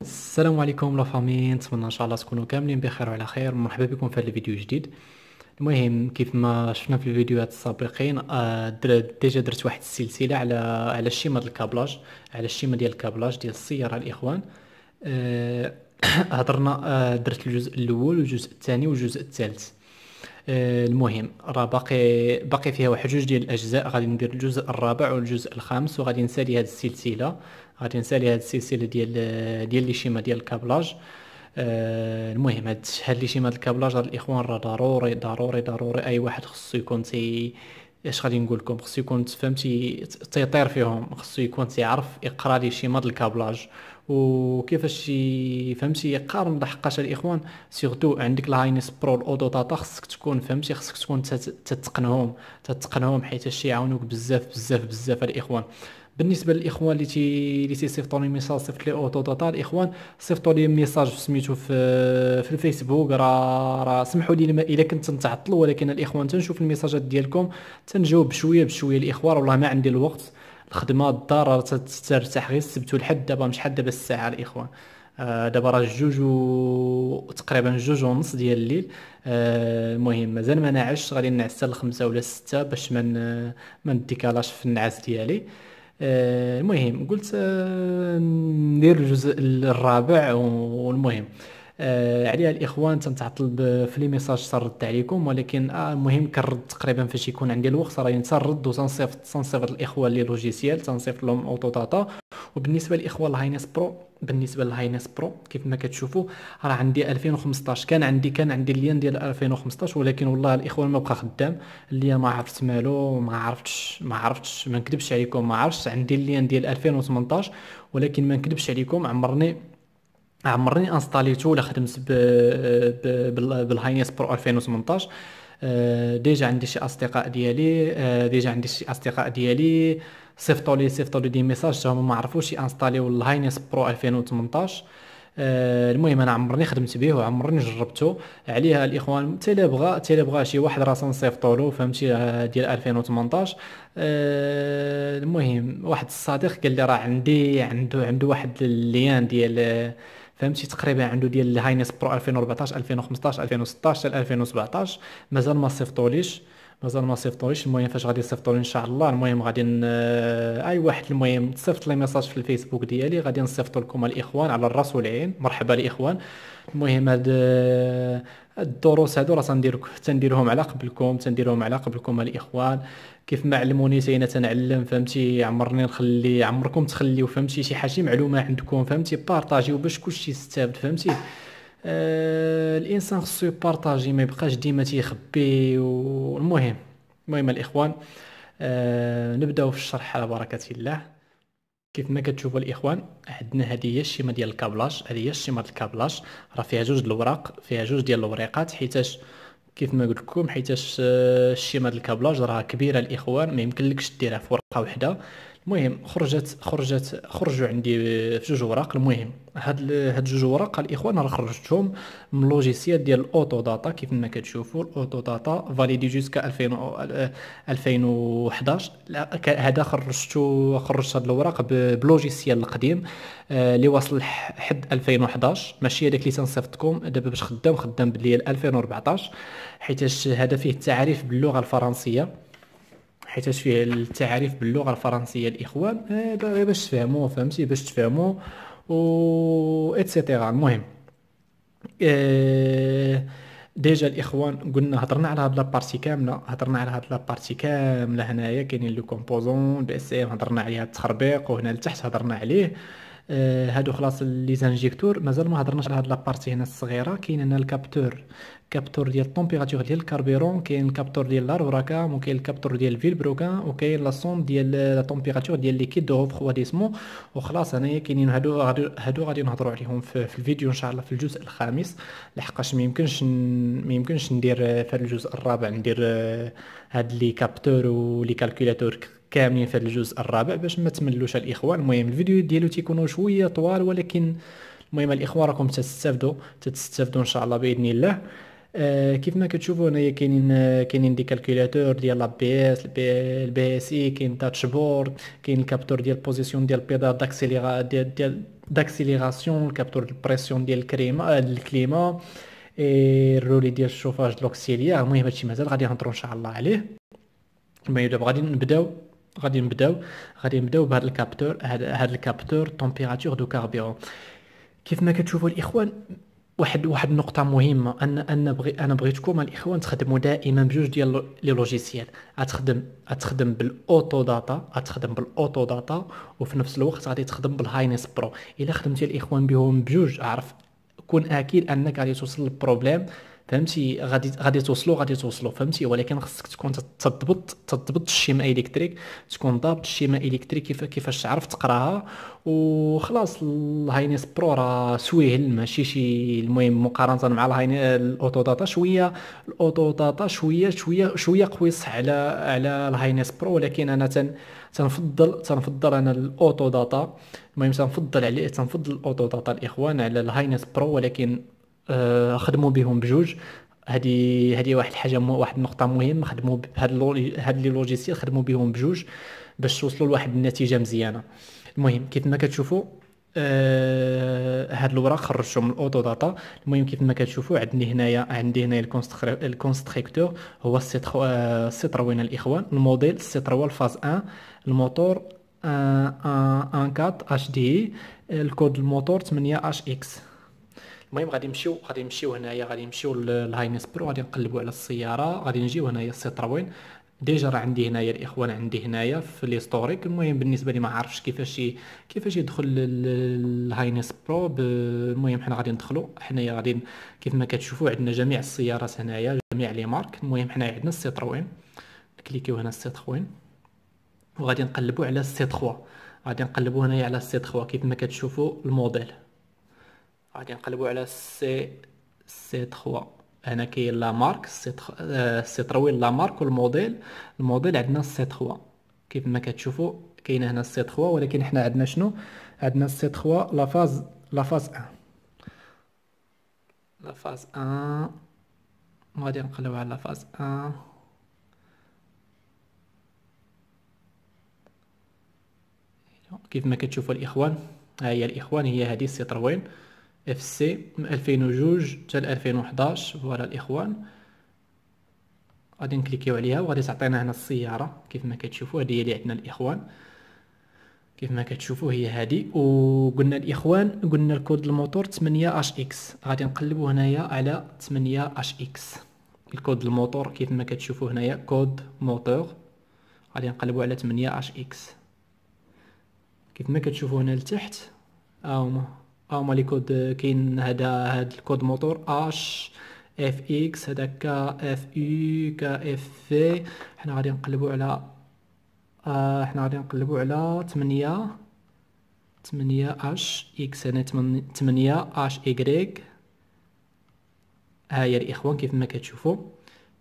السلام عليكم لا فامي، نتمنى ان شاء الله تكونوا كاملين بخير وعلى خير. مرحبا بكم في هذا الفيديو الجديد. المهم كيف ما شفنا في الفيديوهات السابقين، ديجا درت واحد السلسله على الشيما ديال الكابلاج، على الشيما ديال الكابلاج ديال السياره الاخوان. آه، هضرنا، درت الجزء الاول والجزء الثاني والجزء الثالث. المهم راه باقي فيها واحد جوج ديال الاجزاء، غادي ندير الجزء الرابع والجزء الخامس، وغادي نسالي هذه السلسله. غادي نسالي هذه السلسله ديال لي شيما ديال الكابلاج. المهم هاد لي شيما ديال الكابلاج هاد الاخوان راه ضروري ضروري ضروري اي واحد خصو يكون اش غادي نقول لكم، خصو يكون فهمتي تيطير فيهم، خصو يكون تيعرف يقرا لي شيما ديال الكابلاج وكيفاش فهمتي يقارن. لحقاش الاخوان سيرتو عندك الهاينس برو الاوتو داتا خصك تكون فهمتي، خصك تكون تتقنهم حيت الشي يعاونوك بزاف بزاف بزاف الاخوان. بالنسبه للاخوان اللي تيصيفطوا لي ميساج صيفط لي اوتو داتا، الاخوان صيفطوا لي ميساج سميتو في الفيسبوك. راه سمحوا لي الا كنت نتعطل، ولكن الاخوان تنشوف الميساجات ديالكم، تنجاوب بشويه بشويه. الاخوان والله ما عندي الوقت، الخدمه الدار راه ترتاح غير السبت والحد. دابا مش حد دابا الساعه الاخوان، دابا راه تقريبا جوج ونص ديال الليل. المهم مازال ما نعش، غادي نعس حتى الخمسة ولا الستة باش ما نديكالاش في النعاس ديالي. المهم قلت ندير الجزء الرابع. والمهم عليها الاخوان تنتعطل في لي ميساج تنرد عليكم، ولكن المهم كنرد تقريبا فاش يكون عندي الوقت، راني تنرد وتنصيفط الاخوان لي لوجيسيال، تنصيفط لهم اوتو داتا. وبالنسبه للاخوان الهاينس برو، بالنسبه للهاينس برو كيف ما كتشوفوا راه عندي 2015. كان عندي اللين ديال 2015، ولكن والله الاخوان ما بقى خدام. اللين ما عرفت مالو، ما عرفتش ما نكذبش عليكم، ما عرفتش. عندي اللين ديال 2018، ولكن ما نكذبش عليكم عمرني انستاليتو ولا خدمت بالهاينس برو 2018. ديجا عندي شي اصدقاء ديالي صيفطوا لي دي ميساج تا هما ما عرفوش ينستاليو الهاينس برو 2018. المهم انا عمرني خدمت به وعمرني جربته. عليها الاخوان تلا بغى شي واحد راه نصيفطوا له فهمتي، ديال 2018. المهم واحد الصديق قال لي راه عنده واحد الليان ديال فهمتي تقريبا عنده ديال الهاينس برو 2014 2015 2016 حتى 2017. مازال ما صيفطوليش مازال ما صيفطوليش. المهم فاش غادي يصيفطولي ان شاء الله، المهم غادي اي واحد المهم تصيفط لي ميساج في الفيسبوك ديالي، غادي نصيفط لكم الاخوان على الراس والعين. مرحبا الاخوان. المهم هاد الدروس هادو راه تنديرهم على قبلكم الاخوان. كيف ما علموني انا تنعلم فهمتي. عمركم تخليو فهمتي شي حاجه معلومه عندكم فهمتي بارطاجيو باش كلشي يستافد فهمتي. الانسان خصو يبارطاجي، ما يبقاش ديما تيخبي. المهم الاخوان، نبداو في الشرح على بركه الله. كيف ما كتشوفوا الاخوان، عندنا هذه هي الشيمه ديال الكابلاج. هذه هي الشيمه ديال الكابلاج، راه فيها جوج الوراق، فيها جوج ديال الوريقات. حيتاش كيف ما قلت لكم، حيتاش الشيمه ديال الكابلاج راه كبيره الاخوان، ما يمكنلكش ديرها في ورقه واحده. المهم خرجوا عندي في جوج وراق. المهم هاد جوج وراق الاخوان راه خرجتهم من لوجيسيال ديال الاوتو داتا. كيف ما كتشوفوا الاوتو داتا فاليدي جوسكا 2011. لا، هذا خرجت هاد الوراق بلوجيسيال القديم، اللي واصل حد 2011. ماشي هذاك اللي تنصيفطكم دابا باش خدام بالليل 2014. حيتاش هذا فيه التعريف باللغه الفرنسيه، الاخوان. باش تفهموا فهمتي، باش تفهموا و اتسيتيرا. المهم آه، ديجا الاخوان قلنا هضرنا على هاد لابارتي كامله هنايا. كاينين لو كومبوزون بي اس ام، هضرنا عليها التخربيق، وهنا لتحت هضرنا عليه. هادو خلاص لي زانجيكتور. مازال ما هضرناش على هاد لابارتي هنا الصغيره. كاين هنا الكابتور ديال الطومبيراتور ديال الكاربيرون، كاين الكابتور ديال لاربراكام، وكاين الكابتور ديال الفيلبروكان، وكاين لا سون ديال لا طومبيراتور ديال ليكيد دو ريفخواديسمون. وخلاص هنايا كاينين هادو غادي نهضروا عليهم في الفيديو ان شاء الله في الجزء الخامس. لحقاش ما يمكنش ندير في هذا الجزء الرابع ندير هاد لي كابتور ولي كالكولاتور كاملين في هذا الجزء الرابع باش ما تملوش الاخوان. المهم الفيديو ديالو تيكونوا شويه طوال، ولكن المهم الاخوان راكم تستافدوا ان شاء الله باذن الله. كيف ما كتشوفوا هنايا كاينين دي كالكولاتور ديال لا بي اس البي اس اي، كاين داشبورد، كاين الكابتور ديال بوزيسيون ديال بيدال داكسيليرا داكسيليراسيون، الكابتور البريسيون ديال الكليما، اي الرولي ديال الشوفاج لوكسيليير. المهم هادشي مازال غادي نهضروا ان شاء الله عليه. المهم دابا غادي نبداو بهذا الكابتور، هذا الكابتور تمبيراتور دو كاربيرون. كيف ما كتشوفوا الاخوان، واحد النقطة مهمة، انا بغيتكم الاخوان تخدموا دائما بجوج ديال لي لوجيسيال. غتخدم بالاوتو داتا وفي نفس الوقت غادي تخدم بالهاينس برو. الا خدمتي الاخوان بهم بجوج، اعرف كون اكيد انك غادي توصل للبروبليم، فهمتي؟ غادي توصلوا فهمتي. ولكن خصك تكون تضبط الشيما الكتريك، تكون ضابط الشيما الكتريك كيفاش تعرف تقراها وخلاص. الهاينس برو راه سويهل ماشي شي، المهم مقارنه مع الاوتو داتا شويه، شويه قويص على الهاينس برو. ولكن انا تنفضل انا الاوتو داتا. المهم تنفضل الاوتو داتا الاخوان على الهاينس برو. ولكن خدموا بهم بجوج. هذه واحد الحاجه، واحد النقطه مهمه، خدموا هاد لي لوجيسيال خدموا بهم بجوج باش توصلوا لواحد النتيجه مزيانه. المهم كيف ما كتشوفوا هاد الوراق خرجتهم من الاوتو داتا. المهم كيف ما كتشوفوا عندي هنايا الكونستركتور هو السيتروين الاخوان، الموديل سيتروين فاز 1، الموتور 1.4 اتش دي، الكود الموتور 8 اش اكس. المهم غادي نمشيو للهاينس برو، غادي نقلبوا على السياره، غادي نجيو هنايا السيتروين. ديجا راه عندي هنايا الاخوان، عندي هنايا في ليستوريك. المهم بالنسبه لي ما عارفش كيفاش يدخل الهاينس برو. المهم حنا غادي ندخلوا حنايا، كيف ما كتشوفوا عندنا جميع السيارات هنايا، جميع لي مارك. المهم حنايا عندنا السيتروين، كليكيو هنا السيتروين وغادي نقلبوا على السي 3. غادي نقلبوا هنايا على السي 3 كيف ما كتشوفوا الموديل. غادي نقلبوا على سي 3. هنا كاين لا مارك سي طرويل لا مارك والموديل عندنا سي 3 كيف ما كتشوفوا. كاين هنا سي 3 ولكن حنا عندنا شنو؟ عندنا سي 3 لا فاز 1. لا فاز 1 غادي نقلبوا على لا فاز 1. كيف ما كتشوفوا الاخوان، ها هي الاخوان، هي هذه السيتروين اف سي من 2002 حتى 2011. فوالا الاخوان، غادي نكليكيو عليها وغادي تعطينا هنا السياره. كيف ما كتشوفوا هذه هي اللي عندنا الاخوان، كيف ما كتشوفوا هي هذه. وقلنا الاخوان، قلنا الكود الموتور 8 اش اكس. غادي نقلبوا هنايا على 8 اش اكس، الكود الموتور كيف ما كتشوفوا هنايا كود موتور. غادي نقلبوا على 8 اش اكس كيف ما كتشوفوا هنا لتحت. هما لي كود كاين. هاد الكود موتور اش اف اكس، هذا كا اف يو، كا اف في. حنا غادي نقلبوا على 8 اش اكس. هنا 8 اش ايكغيك. ها هي الاخوان كيف ما كتشوفوا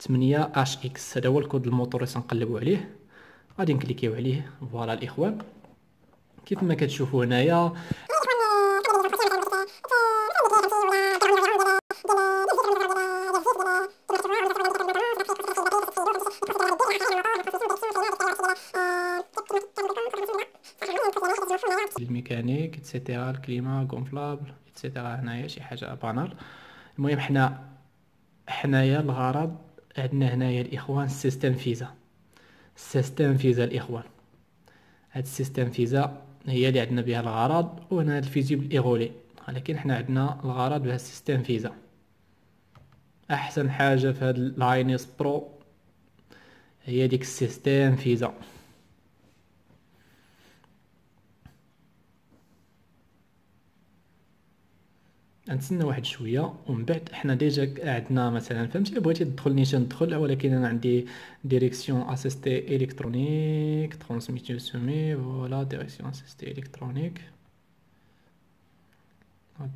8 اش اكس، هذا هو الكود الموتور اللي تنقلبوا عليه. غادي نكليكيو عليه. فوالا الاخوان كيف ما كتشوفوا هنايا الميكانيك اتسيتيرا، الكليما غونفلابل اتسيتيرا. هنايا شي حاجه بانال. المهم حنايا الغرض عندنا هنايا الاخوان السيستم فيزا الاخوان. هاد السيستم فيزا هي اللي عندنا بها الغرض. وهنا هاد الفيزيبل ايغولي، ولكن حنا عندنا الغرض بها السيستم فيزا. احسن حاجه في هاد الهاينس برو هي ديك السيستم فيزا. نتسنى واحد شويه ومن بعد حنا ديجا عندنا مثلا فهمتي. بغيتي تدخل نيشان ندخل، ولكن انا عندي ديريكسيون اسيستي الكترونيك ترانسميسيون سومي. فوالا ديريكسيون اسيستي الكترونيك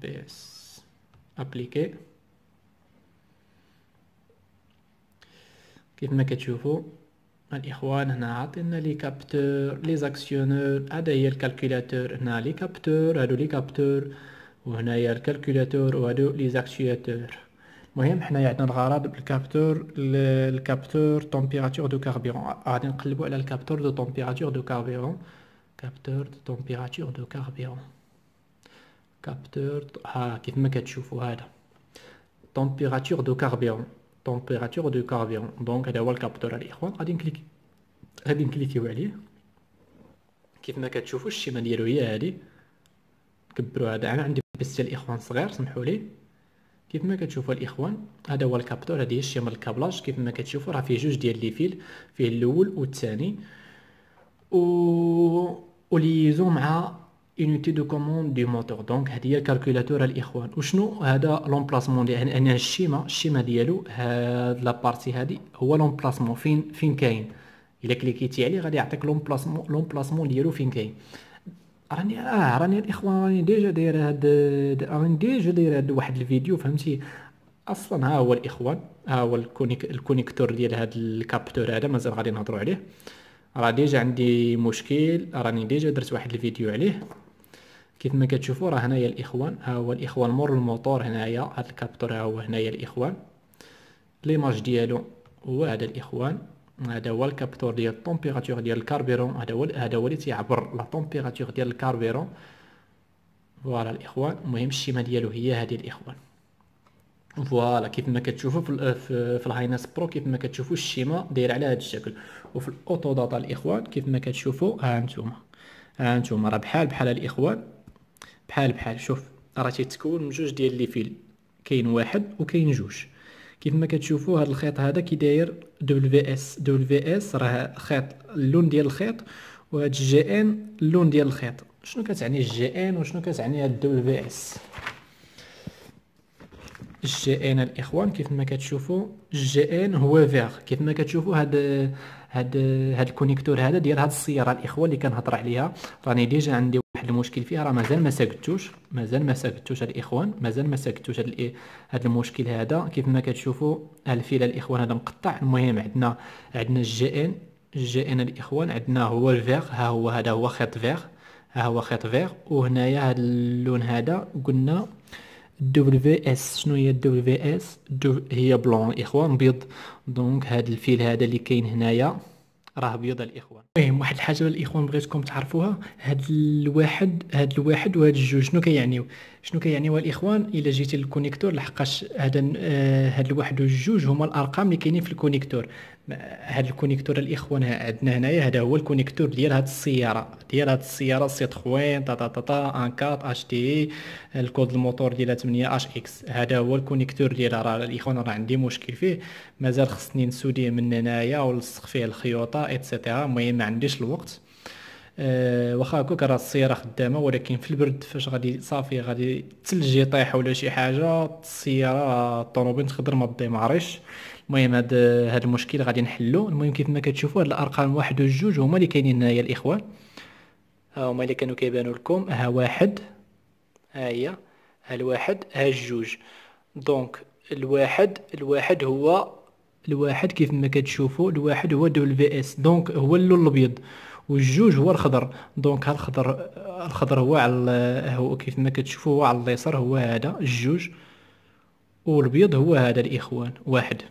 بي اس ابليكي. كيف ما كتشوفوا الاخوان هنا عاطينا لي كابتور لي زاكسيونور. هذا هي الكالكولاتور. هنا لي كابتور، هادو لي كابتور، وهنايا الكالكولاتور، وهادو لي زاكتيواتور. المهم حنايا عندنا الغرض بالكابتور الكابتور تمبيراتور دو كاربيرون. غادي نقلبوا على الكابتور دو تمبيراتور دو كاربيرون. كابتور دو تمبيراتور دو كاربيرون. كابتور كيف ما كتشوفوا هذا تمبيراتور دو كاربيرون، تمبيراتور دو كاربيرون. دونك هذا هو الكابتور الاخوان. غادي نكليكيو عليه. كيف ما كتشوفوا الشيمه ديالو هي هذه. كبروا هذا، انا عندي بس الاخوان صغير سمحوا لي. كيف ما كتشوفوا الاخوان هذا هو الكابتور. هذه هي الشيمه الكابلاج. كيف ما كتشوفوا راه فيه جوج ديال لي فيل، فيه الاول والثاني وليزون مع unité دو كوموند دو موتور. دونك هذه هي الكالكولاتور الاخوان. وشنو هذا لومبلاسمون ديال يعني الشيمه ديالو. هاد لابارتي هذه هو لومبلاسمون فين كاين. الا كليكيتي عليه غادي يعطيك لومبلاسمون ديالو فين كاين. راني الاخوان راني ديجا داير هاد واحد الفيديو فهمتي. اصلا ها هو الاخوان، ها هو الكونيكتور ديال هاد الكابتور هذا. مازال غادي نهضروا عليه. راه ديجا عندي مشكل، راني ديجا درت واحد الفيديو عليه. كيف ما كتشوفوا راه هنايا الاخوان، ها هو الاخوان مور الموتور. هنايا هاد الكابتور ها هو هنايا الاخوان. ليماج ديالو هو هذا الاخوان. هذا هو الكابتور ديال التمبيراتور ديال الكاربيرون. هذا هو اللي تيعبر لا تمبيراتور ديال الكاربيرون. فوالا الاخوان. المهم الشيمه ديالو هي هذه الاخوان. فوالا كيف ما كتشوفوا في الهايناس برو. كيف ما كتشوفوا الشيمه داير على هذا الشكل. وفي الاوتو داتا الاخوان كيف ما كتشوفوا ها انتم راه بحال الاخوان. بحال شوف راه تيتكون من جوج ديال لي فيل. كاين واحد وكاين جوج. كيف ما كتشوفوا هذا الخيط هذا كي داير دبليو اس راه خيط اللون ديال الخيط، وهذا الجي ان اللون ديال الخيط. شنو كتعني الجي ان وشنو كتعني هاد دبليو اس؟ الجي ان الاخوان كيف ما كتشوفوا الجي ان هو فيغ. كيف ما كتشوفوا هاد الكونيكتور هذا ديال هاد السياره الاخوان اللي كنهضر عليها. راني ديجا عندي واحد المشكل فيها، راه مازال ما ساكتوش الاخوان. مازال ما ساكتوش هاد المشكل هذا. كيف ما كتشوفوا الفيل الاخوان هذا مقطع. المهم عندنا الجي ان الاخوان. عندنا هو الفيغ. هذا هو خيط فيغ. وهنايا هاد اللون هذا قلنا دبليو اس. شنو هي دبليو اس؟ هي بلون الاخوان، بيض. دونك هاد الفيل هذا اللي كاين هنايا راه بيض الاخوان. المهم واحد الحاجه الاخوان بغيتكم تعرفوها. هاد الواحد وهاد الجوج شنو كيعنيو الاخوان؟ الا جيتي للكونيكتور لحقاش هاد الواحد والجوج هما الارقام اللي كاينين في الكونيكتور. هاد الكونيكتور الاخوان عندنا هنايا هذا هو الكونيكتور ديال هاد السياره سيتروين 14 اش تي. الكود الموتور ديالها 8 اش اكس. هذا هو الكونيكتور ديالها. راه الاخوان راه عندي مشكل فيه، مازال خصني نسوديه من هنايا ولصق فيه الخيوطه ايتترا. المهم ما عنديش الوقت. واخا هكاك راه السياره خدامه، ولكن في البرد فاش غادي الثلج يطيح ولا شي حاجه السياره الطوموبيل تقدر ما تديماريش. المهم هاد المشكل غادي نحلو. المهم كيف ما كتشوفوا هاد الارقام واحد وجوج هما اللي كاينين هنايا الاخوان. ها هما اللي كانوا كيبانوا لكم. ها واحد، ها هي، ها الواحد، ها الجوج. دونك الواحد هو كيف ما كتشوفوا الواحد هو دبليو اس. دونك هو اللون الابيض، والجوج هو الخضر. دونك ها الخضر هو كيف ما كتشوفوا هو على اليسار، هو هذا الجوج. والابيض هو هذا الاخوان واحد.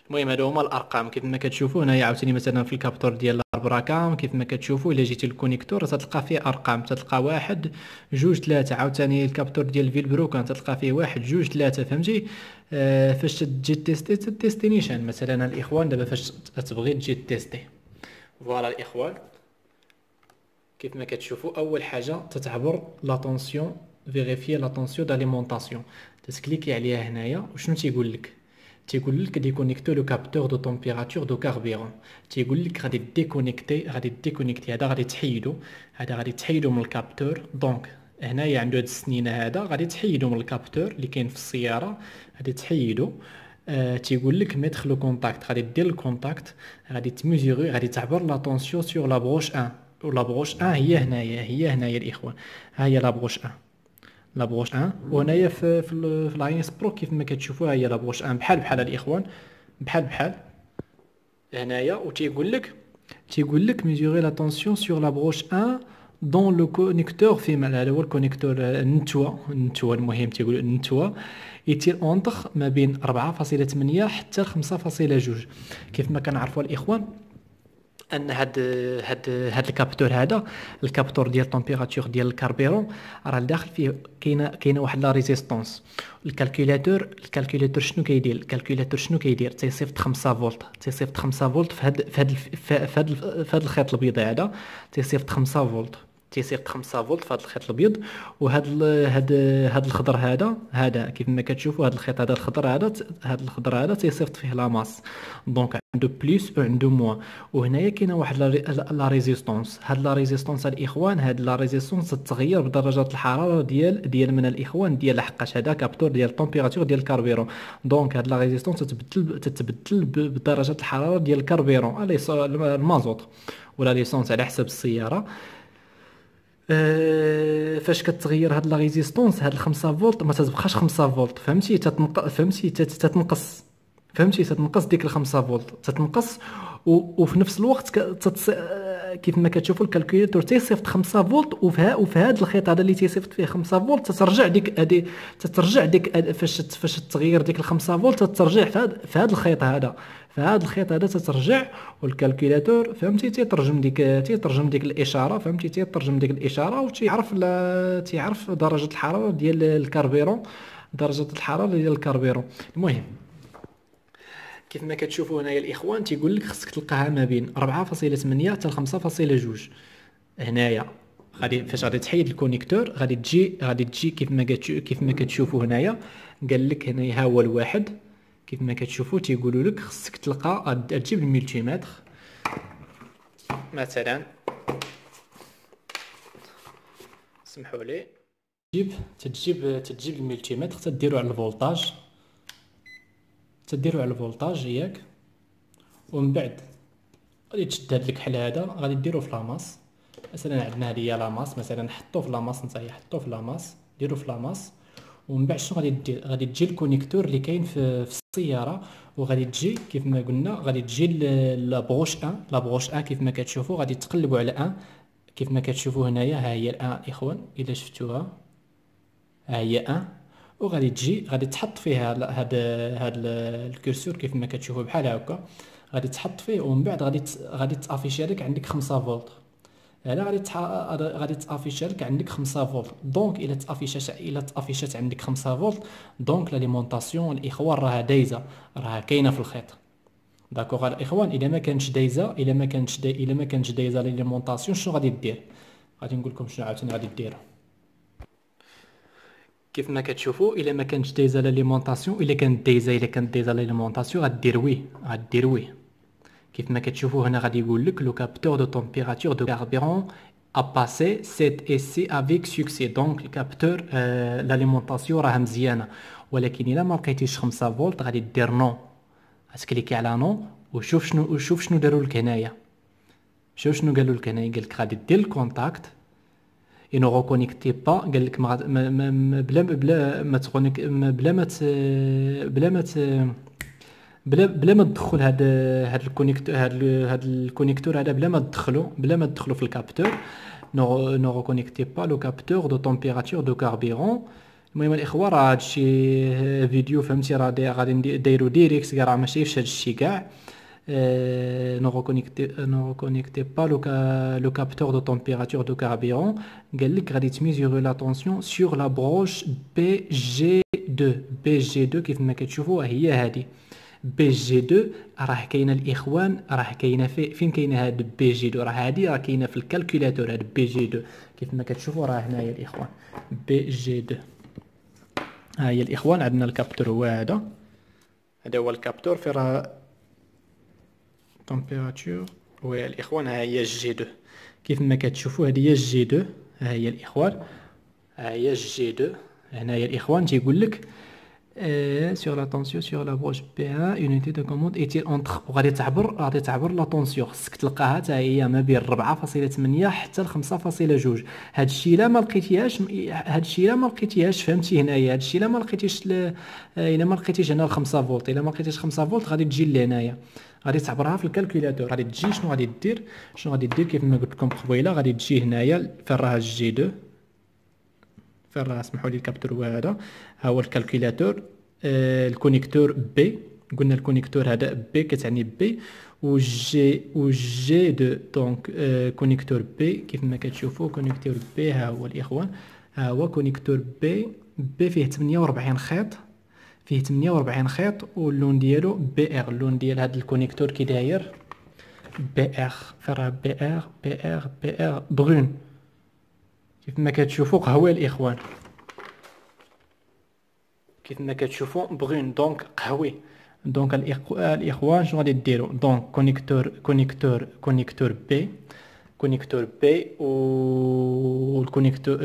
المهم هادو هما الارقام. كيف ما كتشوفوا هنايا عاوتاني مثلا في الكابتور ديال البراكام كيف ما كتشوفوا الا جيتي للكونيكتور تلقى فيه ارقام. تلقى 1 2 3. عاوتاني الكابتور ديال الفيلبرو تلقى فيه 1 2 3. فهمتي؟ فاش تجي تيستي نيشان مثلا الاخوان دابا فاش تبغي تجي تيستي. فوالا الاخوان كيف ما كتشوفوا اول حاجه تتعبر لاتونسيون، فيريفيي لاتونسيون داليمونطاسيون. تكليكي عليها هنايا. وشنو تيقول لك؟ تيقول لك ديكونيكتو لو كابتور دو تمبيراتور دو كاربيرون. تيقول لك غادي ديكونيكتي هذا غادي تحيدو من الكابتور. دونك هنايا عنده هاد السنينه هذا غادي تحيدو من الكابتور اللي كاين في السياره. غادي تحيدو. تيقول لك ميتر لو كونتاكت. غادي دير الكونتاكت، غادي تميزوري، غادي تعبر لا طونسيون سور لا بروش 1. ولا بروش 1 هي هنايا الاخوان. ها هي لا بروش 1. وهنايا في الهاينس برو كيف ما كتشوفوا هي لا بروش 1 بحال الاخوان. بحال هنايا. وتيقول لك ميزوري لا طونسيون سور لا بروش 1 دون لو كونيكتور فيمال. هذا هو الكونيكتور النتوه. المهم تيقول النتوه يتير اونطخ ما بين 4.8 حتى 5.2. كيف ما كنعرفوا الاخوان ان هاد الكابتور هذا، الكابتور ديال التمبيراتور ديال الكاربيرون، راه داخل فيه كاينه واحد لا ريزيستونس. الكالكوليتور شنو كيدير تيصيفط 5 فولت، تيصيفط 5 فولت في هاد الخيط الابيض هذا، تيصيفط 5 فولت، تيصيفط 5 فولت في هذا الخيط الابيض. وهاد هاد الخضر هذا كيف ما كتشوفوا، هاد الخيط هذا الخضر هذا تيصيفط فيه لاماس. دونك عنده بليس وعنده موان. وهنايا كاينه واحد لا ريزيستونس. هاد لا ريزيستونس الاخوان، هاد لا ريزيستونس تتغير بدرجات الحراره ديال من الاخوان ديال، لحقاش هذا كابتور ديال التمبيراتور ديال الكاربيرون. دونك هاد لا ريزيستونس تتبدل بدرجات الحراره ديال الكاربيرون، المازوت ولا ليسونس على حسب السياره. فاش كتغير هاد لا ريزيستونس، هاد 5 فولت ما تتبقاش 5 فولت، فهمتي؟ تتنقص، فهمتي؟ تتنقص ديك ال 5 فولت، تتنقص. وفي نفس الوقت كيف ما كتشوفوا الكالكوليتور تيصيفط 5 فولت، وفي هذا الخيط هذا اللي تيصيفط فيه 5 فولت تترجع ديك فاش تغير ديك ال 5 فولت، تترجع في هذا الخيط هذا، تترجع. والكالكوليتور فهمتي تيترجم ديك الاشاره، فهمتي؟ تيترجم ديك الاشاره تيعرف درجه الحراره ديال الكاربيرون، المهم كيف ما كتشوفوا هنايا الاخوان، تيقول لك خصك تلقاها ما بين 4.8 حتى 5.2. هنايا فاش غادي تحيد الكونيكتور، غادي تجي كيف ما كتشوفوا هنايا، قال لك هنايا ها هو الواحد. كيف ما كتشوفوا تيقولوا لك خصك تلقى تجيب الملتيمتر مثلا، سمحوا لي، تجيب الملتيمتر، تديرو على الفولتاج، ياك؟ ومن بعد غادي تشد هاد الكحل هذا، غادي ديرو في لاماس. مثلا عندنا هذه هي لاماس، مثلا حطوه في لاماس، نتايا حطوه في لاماس، ديرو في لاماس. ومن بعد شنو غادي دير؟ غادي تجي الكونيكتور اللي كاين في السياره، وغادي تجي كيف ما قلنا، غادي تجي لابروش 1. كيف ما كتشوفوا غادي تقلبوا على 1. كيف ما كتشوفوا هنايا ها هي الان الاخوان، الا شفتوها ها هي 1. وغادي تجي غادي تحط فيها هاد الكرسور كيف ما كتشوفوا بحال هكا، غادي تحط فيه. ومن بعد غادي تافيشي لك عندك 5 فولت. هنا غادي تافيشي لك عندك 5 فولت. دونك الا تافيشات عندك 5 فولت، دونك لاليمونطاسيون الاخوان راها دايزه، راها كاينه في الخيط. داكوغ الاخوان؟ الا ما كانتش دايزه لاليمونطاسيون، شنو غادي دير؟ غادي نقول لكم شنو عاوتاني غادي دير. كيف ما كتشوفوا الا ما كانتش دايزه لاليمونطاسيون، الا كانت دايزه لاليمونطاسيون غدير وي. كيف ما كتشوفوا هنا غادي يقول لك لو كابتور دو تمبيراتور دو كاربيرون a passé cet essai avec succès. دونك الكابتور لاليمونطاسيون راه مزيانه. ولكن الا ما لقيتيش 5 فولت غادي دير نو، غتكليكي على نو. وشوف شنو داروا لك هنايا. شوف شنو قالوا لك هنايا، قال لك غادي دير الكونتاكت et ne reconnectez pas. قال لك بلا ما تدخل هاد الكونيكتور هذا، بلا ما تدخلو في الكابتور. نو ريكونيكتي با لو كابتور دو تمبيراتور دو كاربيرون. المهم الاخوه راه هادشي فيديو، فهمتي؟ راه غادي دايرو ديريكت كاع، راه ماشي في هادشي كاع. ne reconnectez pas le capteur de température de carburant. قال لك غادي تميزوري لا طونسيون sur la broche BG2. كيف ما كتشوفوا هي هذه BG2. راه كاينه الاخوان، راه كاينه فين كاينه هاد BG2؟ راه كاينه في الكالكولاتور هاد BG2. كيف ما كتشوفوا راه هنايا الاخوان BG2. ها هي الاخوان، عندنا الكابتور هو هذا هو الكابتور، في راه تمبيراتور. ويا الاخوان ها هي جي 2. كيف ما كتشوفوا هذه هي جي 2. ها هي الاخوان، ها هي جي 2. هنايا الاخوان تيقول لك sur la tension sur la broche P1 unité de commande est entre. وغادي تعبر لا طونسيون، خصك تلقاها حتى هي ما بين 4.8 حتى ل 5.2. هادشي الا ما لقيتيهاش، فهمتي؟ هنايا هادشي الا ما لقيتيش هنا 5 فولت، الا ما لقيتيش 5 فولت غادي تجي لهنايا، غادي تعبرها في الكالكولاتور. غادي تجي شنو غادي دير كيف ما قلت لكم قبيله، غادي تجي هنايا فين راه جي 2، فين راه، سمحوا لي الكابتور هو هذا، ها هو الكالكولاتور. الكونيكتور بي قلنا الكونيكتور هذا بي كتعني بي، و جي دو دونك كونيكتور بي كيف ما كتشوفوا. كونيكتور بي ها هو الاخوان، ها هو كونيكتور بي فيه 48 خيط، فيه 48 خيط، واللون ديالو بي ار. اللون ديال هذا الكونيكتور كي داير بي ار، فرا بي ار بي ار بي ار بغون كيف ما كتشوفوا قهوي الاخوان، كيف ما كتشوفوا بغون دونك قهوي. دونك الاخوان شنو غادي ديروا؟ دونك كونيكتور بي، كونيكتور بي والكونيكتور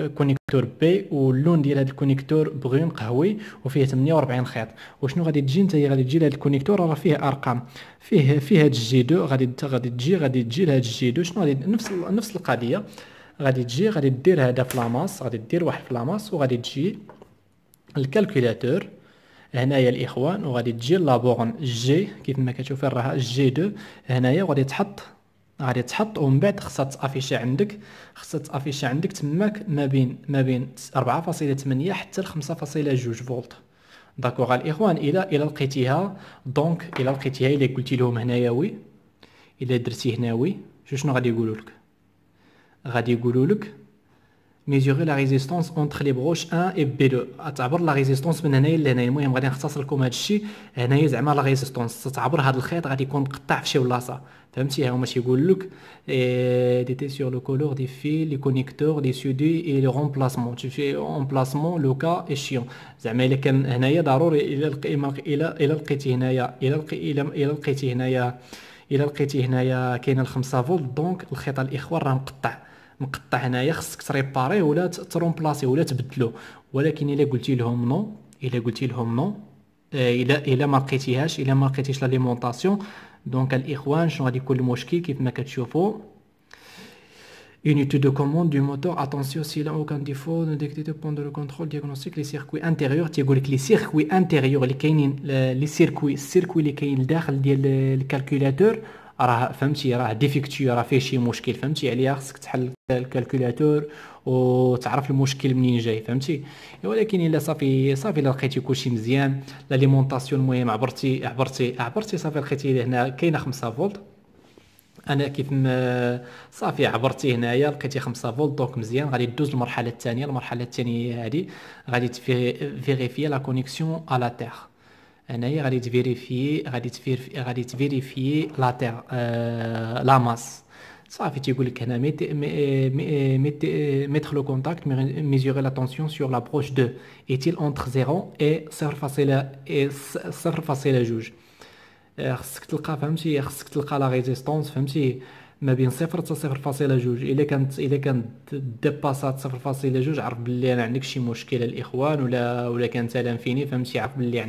كونيكتور بي، واللون ديال هذا الكونيكتور بغون قهوي وفيه 48 خيط. وشنو غادي تجي نتايا؟ غادي تجي لهذا الكونيكتور راه فيه ارقام، فيه هاد الجي دو، غادي تجي لهاد الجي دو. شنو غادي نفس القضيه، غادي تجي غادي دير هذا فلاماس، غادي دير واحد فلاماس، وغادي تجي الكالكولاتور هنايا الاخوان، وغادي تجي لابورن جي كيف ما كتشوفوا راها جي دو هنايا، وغادي تحط ومن بعد خصها تافيشي عندك، تماك ما بين 4.8 حتى ل 5.2 فولت. داكوغ الاخوان. الى لقيتيها دونك، الى قلتي لهم هنايا وي، الى درتي هنا وي، شنو غادي يقولوا لك؟ غادي يقولوا لك mesurer la résistance entre les broches 1 et B2. تعبر لا ريزيستونس من هنايا لهنايا. المهم غادي نختصر لكم هذا الشيء. هنايا زعما لا ريزيستونس تعبر هذا الخيط غادي يكون مقطع في شي بلاصه، فهمتي؟ ها هما تيقول لك ديتي سور لو كولور دي فيل لي كونيكتور لي سودي اي لو رومبلاسمون، تفي رومبلاسمون لو كا ايشيون. زعما الا كان هنايا ضروري الى لقيتي هنايا الى لقيتي هنايا كاين 5 فولت، دونك الخيط الاخوان راه مقطع هنايا، خصك تريباريه ولا ترومبلاسي ولا تبدلو. ولكن الا قلتي لهم نو، الا ما لقيتيش لاليمونطاسيون، دونك الاخوان شنو غادي يكون المشكل؟ كيف ما كتشوفوا unité de commande du moteur, attention s'il a aucun défaut ne détecté pendant le contrôle diagnostic les circuits intérieurs. تيقول لك لي سيركوي انتيريور اللي كاينين، لي السيركوي اللي كاين لداخل ديال الكالكولاتور راه فهمتي راه ديفيكتيو، راه فيه شي مشكل، فهمتي عليا؟ خصك تحل الكالكولاتور وتعرف المشكل منين جاي، فهمتي؟ ولكن الا صافي الا لقيتي كلشي مزيان، لاليمونطاسيون المهم عبرتي صافي لقيتي هنا كاينه 5 فولت. انا كيف ما صافي عبرتي هنايا لقيتي 5 فولت، دونك مزيان. غادي دوز المرحله الثانيه هذه غادي تفيريفي لا كونيكسيون ا لا تير. هنايا غادي تفيريفي لا تير لا ماس. صافي تيقول لك هنا mettre le contact, mesurer la tension sur la broche 2 est-il entre 0 et 0.2. خصك تلقى، فهمتي؟ خصك تلقى لا ريزيستونس، فهمتي؟ ما بين 0 حتى 0.2. الا كانت ديباسات 0.2 عرف باللي انا عندك شي مشكل الاخوان، ولا كانت لانفيني، فهمتي؟ عرف باللي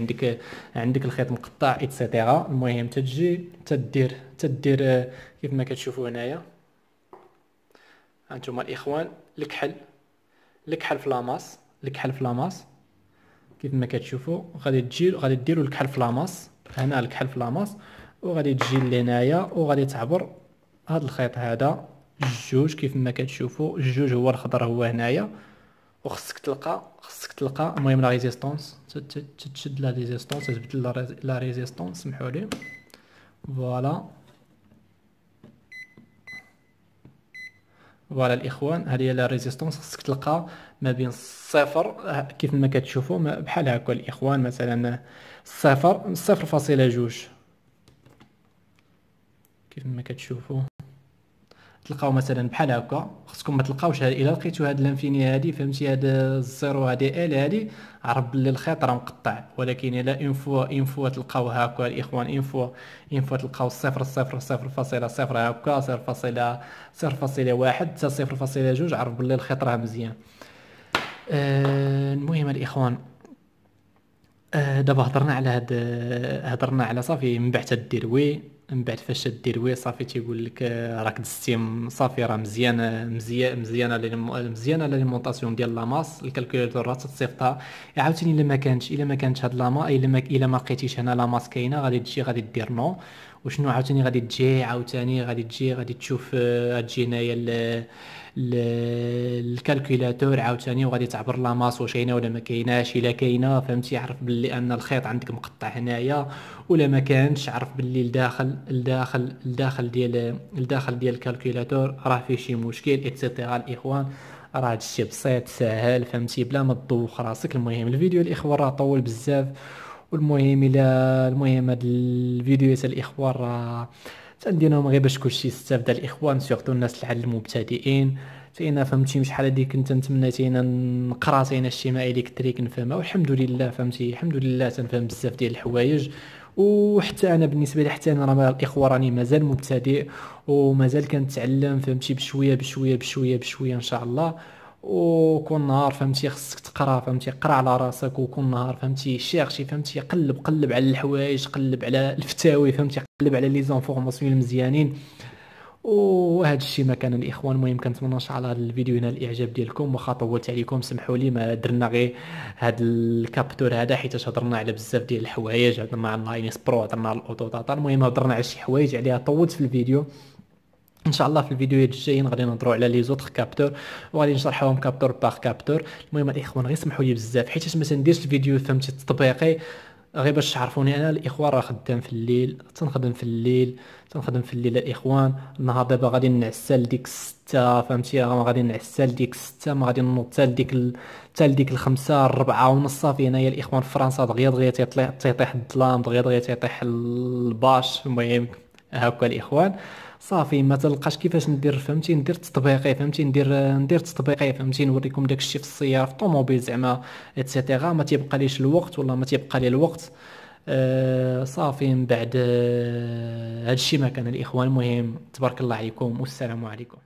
عندك الخيط مقطع ايتترا. المهم تجي تدير كيف ما كتشوفوا هنايا هانتوما الاخوان الكحل في لاماس كيف ما كتشوفوا. غادي ديروا الكحل في لاماس، هنا الكحل في لاماس، وغادي تجي لهنايا وغادي تعبر هذا الخيط هذا جوج كيف ما كتشوفوا. الجوج هو الخضر هو هنايا، وخصك تلقى المهم لا ريزيستونس، تشد لا ريزيستونس، تبدل لا ريزيستونس، سمحوا لي. فوالا الاخوان، هذه هي لا ريزيستونس. خصك تلقى ما بين الصفر كيف ما كتشوفوا بحال هكا الاخوان، مثلا 0.2 كيف ما كتشوفوا. تلقاو مثلا بحال هكا. خصكم ما تلقاوش الا لقيتو هاد الانفيني هادي، فهمتي؟ هاد الزيرو هادي ال هادي، عرف بلي الخيط راه مقطع. ولكن الا اون فوا تلقاو هكا الاخوان، اون فوا تلقاو 0.0 هكا، 0.1 حتى 0.2، عرف بلي الخيط راه مزيان. المهم الاخوان، دابا هضرنا على صافي من بعد تدير وي، من بعد فاش تدير وي صافي تيقول لك راك دزتي صافي، راه مزيانه لاليمونطاسيون ديال لاماس. الكالكولاتور راه تصيفطها. عاوتاني الا ما كانتش هاد لاما، الا ما لقيتيش هنا لاماس كاينه، غادي دير نو، وشنو عاوتاني غادي تجي، عاوتاني غادي تشوف غتجي هنايا الكالكولاتور عاوتاني، وغادي تعبر لا ماس واش كاينه ولا ما كايناش. الا كاينه فهمتي عرف باللي ان الخيط عندك مقطع هنايا، ولا ما كانش عرف باللي الداخل ديال الكالكولاتور راه فيه شي مشكل اكسيتيرا. الاخوان راه هادشي بسيط ساهل فهمتي بلا ما تدوخ راسك. المهم الفيديو الاخوان راه طول بزاف، والمهم المهم هاد الفيديوهات الاخوان راه تنديرهم غير باش كلشي يستافد الاخوان، سورتو الناس اللي المبتدئين. تينا فهمتي شحال هادي كنت نتمنى تينا نقرا تينا الشيماء الكتريك نفهمها، والحمد لله فهمتي الحمد لله تنفهم بزاف ديال الحوايج. وحتى انا بالنسبه لي حتى انا راه الاخوه راني مازال مبتدئ، ومازال كنتعلم فهمتي بشويه بشويه بشويه بشويه ان شاء الله. وكل نهار فهمتي خصك تقرا فهمتي، قرا على راسك، وكل نهار فهمتي شيرشي فهمتي، قلب على الحوايج، قلب على الفتاوي فهمتي، قلب على لي زانفورماسيون المزيانين. وهذا الشيء ما كان الاخوان. المهم كنتمنى ان شاء الله الفيديو ينال الاعجاب ديالكم، واخا طولت عليكم سمحوا لي، ما درنا غير هذا الكابتور هذا حيت هضرنا على بزاف ديال الحوايج، هضرنا على اللاينس برو، هضرنا على الاوتو داتا. المهم هضرنا على شي حوايج عليها طولت في الفيديو. ان شاء الله في الفيديوهات الجايين غادي نهضروا على لي زوتر كابتور، وغادي نشرحوهم كابتور باغ كابتور. المهم الاخوان غير سمحوا لي بزاف حيت ما تنديرش الفيديو فهمتي تطبيقي غير باش تعرفوني. انا الاخوان راه خدام في الليل، تنخدم في الليل الاخوان. النهار دابا غادي نعسل ديك 6 فهمتي، غادي نعسل ديك 6، ما غادي نوض حتى لديك الخمسة 4 ونص. صافي هنايا الاخوان في فرنسا دغيا تيطيح الظلام، دغيا تيطيح الباش. المهم هاكا الاخوان صافي ما تلقاش كيفاش ندير فهمتي، ندير تطبيقي فهمتي، ندير تطبيقي فهمتي، نوريكم داكشي في السياره في الطوموبيل زعما اتسيتيرا. ما تيبقى ليش الوقت ولا ما تيبقى لي الوقت. صافي من بعد هادشي ما كان الاخوان. المهم تبارك الله عليكم والسلام عليكم.